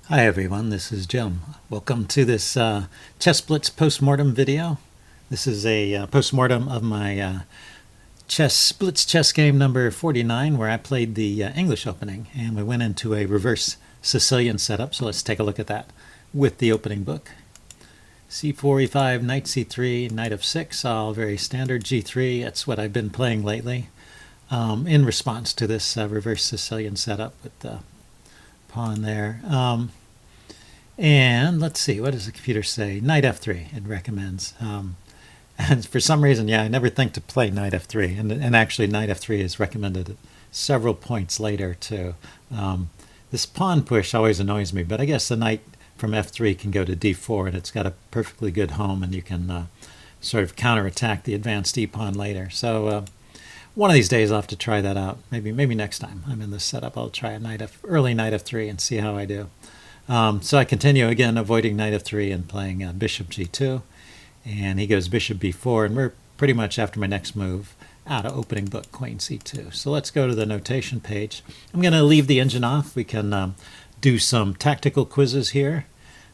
Hi everyone, this is Jim. Welcome to this Chess Blitz postmortem video. This is a postmortem of my Blitz chess game number 49, where I played the English opening, and we went into a reverse Sicilian setup. So let's take a look at that with the opening book. c4, e5, knight c3, knight f6, all very standard. g3, that's what I've been playing lately in response to this reverse Sicilian setup with the pawn there. And let's see, what does the computer say? Knight f3, it recommends. And for some reason, I never think to play knight f3. And actually, knight f3 is recommended at several points later, too. This pawn push always annoys me, but I guess the knight from f3 can go to d4, and it's got a perfectly good home, and you can sort of counterattack the advanced e-pawn later. So one of these days, I'll have to try that out. Maybe next time I'm in this setup, I'll try a early knight f3 and see how I do. So I continue, again, avoiding knight f3 and playing bishop g2. And he goes bishop b4, and we're pretty much after my next move out of opening book, queen c2. So let's go to the notation page. I'm going to leave the engine off. We can do some tactical quizzes here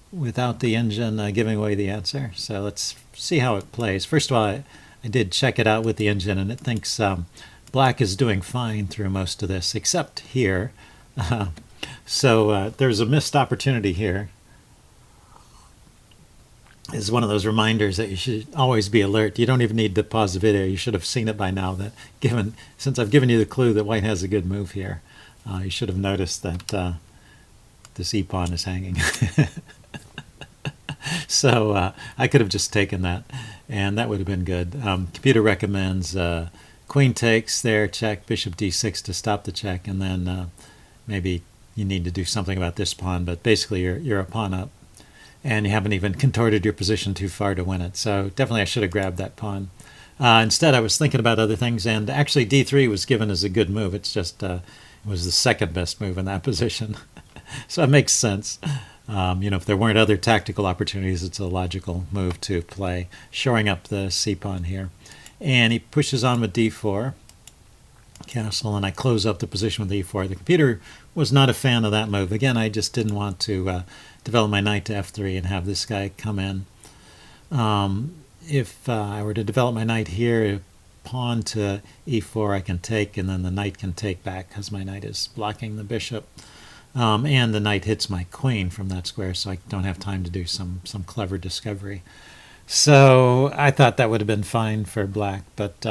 without the engine giving away the answer. So let's see how it plays. First of all, I did check it out with the engine, and it thinks black is doing fine through most of this, except here. So there's a missed opportunity here. It's one of those reminders that you should always be alert. You don't even need to pause the video. You should have seen it by now. That since I've given you the clue that white has a good move here, you should have noticed that this e-pawn is hanging. So I could have just taken that, and that would have been good. Computer recommends queen takes there, check, bishop d6 to stop the check, and then maybe you need to do something about this pawn, but basically you're a pawn up, and you haven't even contorted your position too far to win it. So definitely I should have grabbed that pawn. Instead, I was thinking about other things, and actually d3 was given as a good move. It's just it was the second best move in that position. So it makes sense. If there weren't other tactical opportunities, it's a logical move to play, shoring up the c-pawn here. And he pushes on with d4. Castle, and I close up the position with e4. The computer was not a fan of that move. Again, I just didn't want to develop my knight to f3 and have this guy come in. If I were to develop my knight here, pawn to e4 I can take, and then the knight can take back because my knight is blocking the bishop. And the knight hits my queen from that square, so I don't have time to do some clever discovery. So I thought that would have been fine for black, but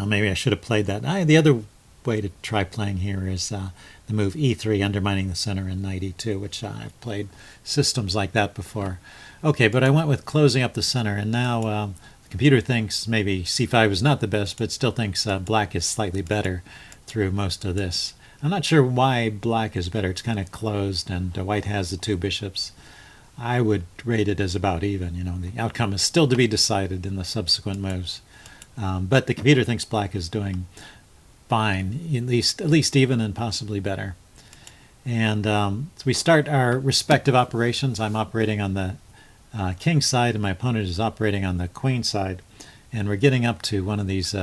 maybe I should have played that. The other way to try playing here is the move e3, undermining the center, and knight e2, which I've played systems like that before. Okay, but I went with closing up the center, and now the computer thinks maybe c5 is not the best, but still thinks black is slightly better through most of this. I'm not sure why black is better. It's kind of closed, and white has the two bishops. I would rate it as about even. The outcome is still to be decided in the subsequent moves. But the computer thinks black is doing fine, at least even, and possibly better. And so we start our respective operations. I'm operating on the king side, and my opponent is operating on the queen side. And we're getting up to one of these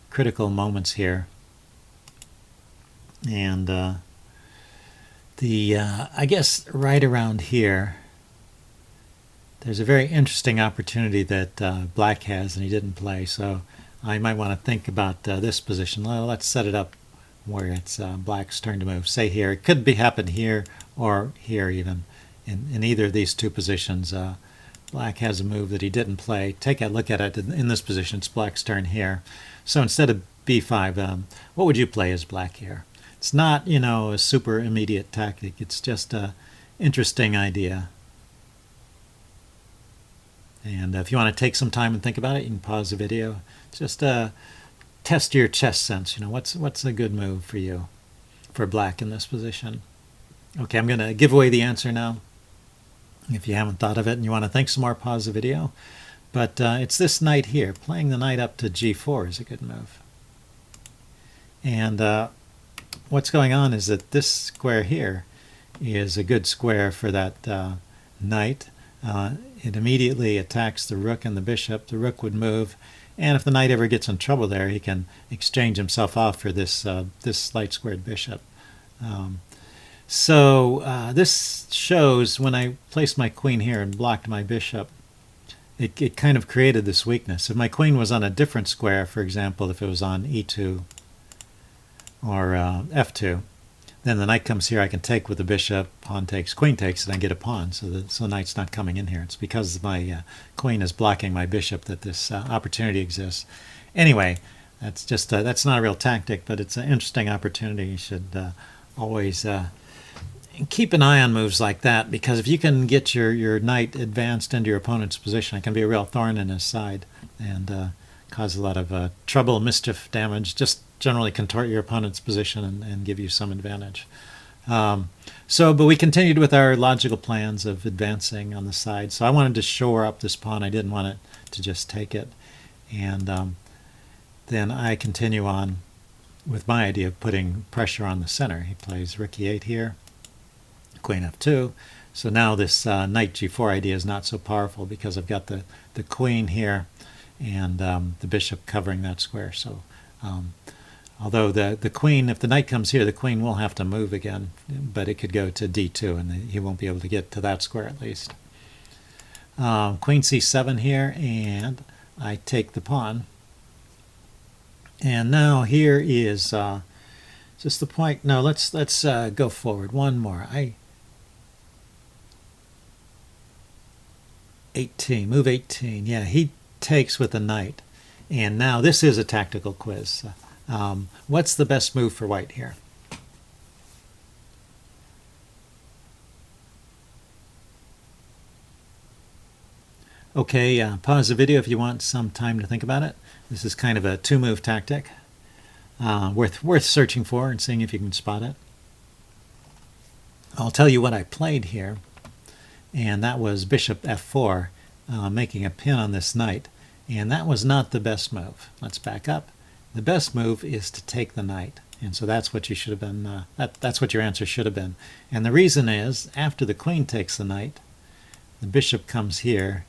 critical moments here. And I guess right around here, there's a very interesting opportunity that black has, and he didn't play. So I might want to think about this position. Well, let's set it up where it's black's turn to move. Say here. It could happen here or here even. In either of these two positions, black has a move that he didn't play. Take a look at it in this position. It's black's turn here. So instead of b5, what would you play as black here? It's not, a super immediate tactic. It's just an interesting idea. And if you want to take some time and think about it, you can pause the video. Just test your chess sense. What's a good move for you, for black in this position? Okay, I'm going to give away the answer now. If you haven't thought of it and you want to think some more, pause the video. But it's this knight here. Playing the knight up to g4 is a good move. And what's going on is that this square here is a good square for that knight. It immediately attacks the rook and the bishop. The rook would move, and if the knight ever gets in trouble there, he can exchange himself off for this light squared bishop. So this shows when I placed my queen here and blocked my bishop, it kind of created this weakness. If my queen was on a different square, for example, if it was on e2 or f2, then the knight comes here, I can take with the bishop, pawn takes, queen takes, and I get a pawn. So the knight's not coming in here. It's because my queen is blocking my bishop that this opportunity exists. Anyway, that's just that's not a real tactic, but it's an interesting opportunity. You should always keep an eye on moves like that, because if you can get your knight advanced into your opponent's position, it can be a real thorn in his side and cause a lot of trouble, mischief, damage, just generally contort your opponent's position and give you some advantage. But we continued with our logical plans of advancing on the side. So I wanted to shore up this pawn. I didn't want it to just take it. And then I continue on with my idea of putting pressure on the center. He plays rook e8 here, queen f2. So now this knight g4 idea is not so powerful because I've got the queen here and the bishop covering that square. So although the queen, if the knight comes here, the queen will have to move again, but it could go to d2 and he won't be able to get to that square at least. Queen c7 here, and I take the pawn. And now here is just the point. No, let's go forward one more. 18, move 18. Yeah, he takes with the knight. And now this is a tactical quiz. What's the best move for white here? Okay, pause the video if you want some time to think about it. This is kind of a two-move tactic, worth searching for and seeing if you can spot it. I'll tell you what I played here, and that was bishop f4, making a pin on this knight, and that was not the best move. Let's back up. The best move is to take the knight, and so that's what you should have been. That's what your answer should have been. And the reason is, after the queen takes the knight, the bishop comes here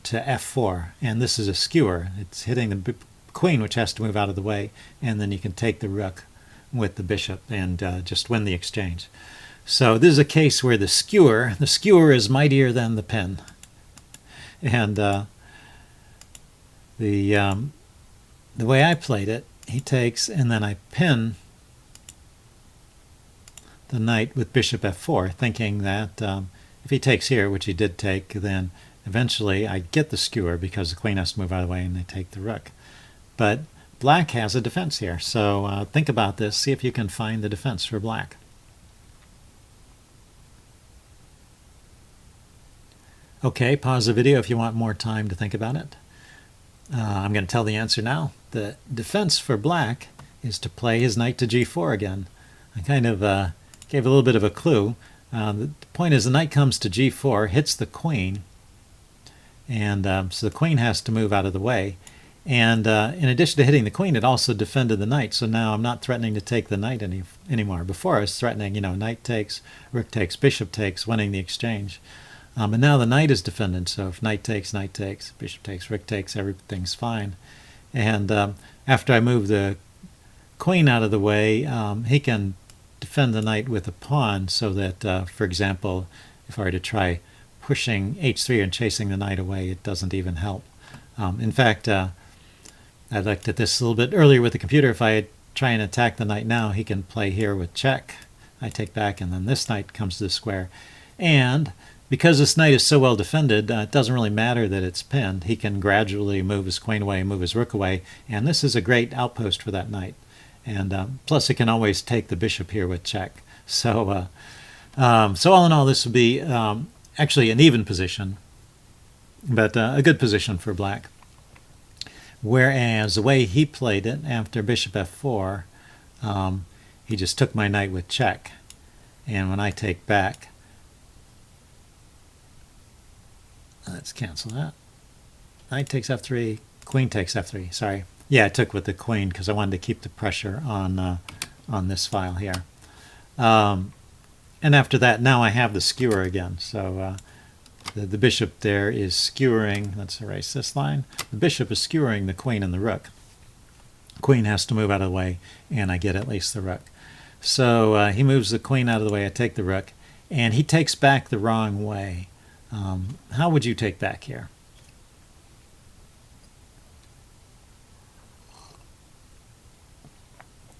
to f4, and this is a skewer. It's hitting the queen, which has to move out of the way, and then you can take the rook with the bishop and just win the exchange. So this is a case where the skewer is mightier than the pin, and the way I played it, he takes, and then I pin the knight with bishop f4, thinking that if he takes here, which he did take, then eventually I get the skewer because the queen has to move out of the way and they take the rook. But black has a defense here, so think about this. See if you can find the defense for black. Okay, pause the video if you want more time to think about it. I'm going to tell the answer now. The defense for black is to play his knight to g4 again. I kind of gave a little bit of a clue. The point is the knight comes to g4, hits the queen, and so the queen has to move out of the way. And in addition to hitting the queen, it also defended the knight. So now I'm not threatening to take the knight anymore. Before I was threatening, knight takes, rook takes, bishop takes, winning the exchange. And now the knight is defended. So if knight takes, bishop takes, rook takes, everything's fine. And after I move the queen out of the way, he can defend the knight with a pawn so that, for example, if I were to try pushing h3 and chasing the knight away, it doesn't even help. In fact, I looked at this a little bit earlier with the computer. If I try and attack the knight now, he can play here with check. I take back, and then this knight comes to the square. And because this knight is so well defended, it doesn't really matter that it's pinned. He can gradually move his queen away and move his rook away, and this is a great outpost for that knight. And plus, he can always take the bishop here with check. So all in all, this would be actually an even position, but a good position for black. Whereas the way he played it after bishop f4, he just took my knight with check. And when I take back, let's cancel that. Knight takes f3, queen takes f3, sorry. Yeah, I took with the queen because I wanted to keep the pressure on this file here. And after that, now I have the skewer again. So the bishop there is skewering, let's erase this line. The bishop is skewering the queen and the rook. Queen has to move out of the way, and I get at least the rook. So he moves the queen out of the way. I take the rook, and he takes back the wrong way. How would you take back here?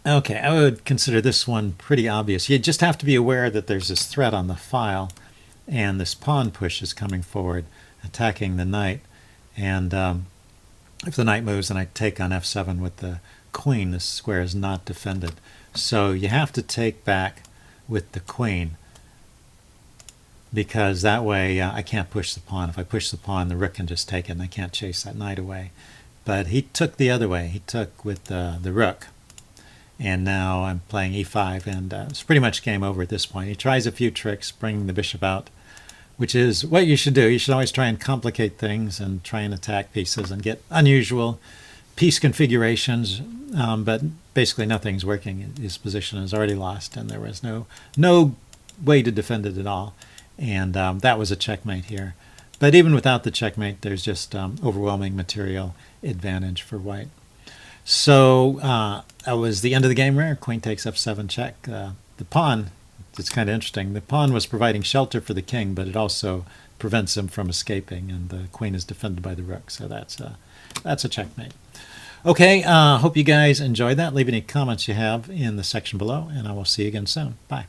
Okay, I would consider this one pretty obvious. You just have to be aware that there's this threat on the file, and this pawn push is coming forward, attacking the knight. And if the knight moves and I take on f7 with the queen, this square is not defended. So you have to take back with the queen, because that way I can't push the pawn. If I push the pawn, the rook can just take it, and I can't chase that knight away. But he took the other way. He took with the rook. And now I'm playing e5, and it's pretty much game over at this point. He tries a few tricks, bringing the bishop out, which is what you should do. You should always try and complicate things and try and attack pieces and get unusual piece configurations, but basically nothing's working. His position is already lost, and there was no way to defend it at all. And that was a checkmate here. But even without the checkmate, there's just overwhelming material advantage for white. So that was the end of the game there. Queen takes f7 check. The pawn, it's kind of interesting. The pawn was providing shelter for the king, but it also prevents him from escaping, and the queen is defended by the rook. So that's a checkmate. Okay, hope you guys enjoyed that. Leave any comments you have in the section below, and I will see you again soon. Bye.